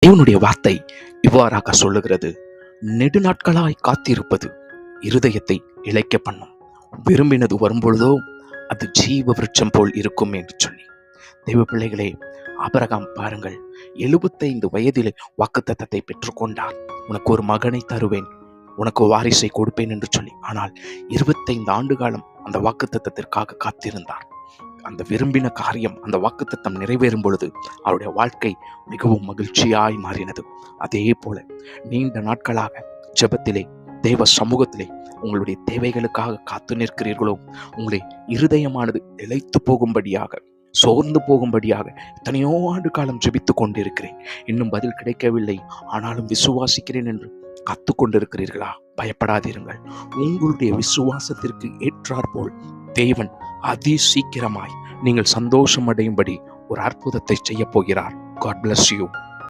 தேவனுடைய வார்த்தை இவ்வாறாக சொல்லுகிறது, நெடுநாட்களாய் காத்திருப்பது இருதயத்தை இளைக்க பண்ணும், விரும்பினது வரும்பொழுதோ அது ஜீவ விருட்சம் போல் இருக்கும் என்று சொல்லி. தெய்வ பிள்ளைகளே, ஆபிரகாம் பாருங்கள், 75 வயதிலே வாக்குத்தத்தத்தை பெற்றுக்கொண்டார். உனக்கு ஒரு மகனை தருவேன், உனக்கு வாரிசை கொடுப்பேன் என்று சொல்லி. ஆனால் 25 ஆண்டு காலம் அந்த வாக்குத்தத்தத்திற்காக காத்திருந்தார். அந்த விரும்பின காரியம், அந்த வாக்குத்தத்தம் நிறைவேறும் பொழுது அவருடைய வாழ்க்கை மிகவும் மகிழ்ச்சியாய் மாறினது. அதே போல நீண்ட நாட்களாக ஜெபத்திலே, தேவ சமூகத்திலே உங்களுடைய தேவைகளுக்காக காத்து நிற்கிறீர்களோ, உங்களுடைய இருதயமானது இளைத்து போகும்படியாக, சோர்ந்து போகும்படியாக எத்தனையோ ஆண்டு காலம் ஜெபித்து கொண்டிருக்கிறேன், இன்னும் பதில் கிடைக்கவில்லை, ஆனாலும் விசுவாசிக்கிறேன் என்று காத்து கொண்டிருக்கிறீர்களா? பயப்படாதீருங்கள். உங்களுடைய விசுவாசத்திற்கு ஏற்றாற்போல் தேவன் அதி சீக்கிரமாய் நீங்கள் சந்தோஷம் அடையும்படி ஒரு அற்புதத்தை செய்ய போகிறார். God bless you.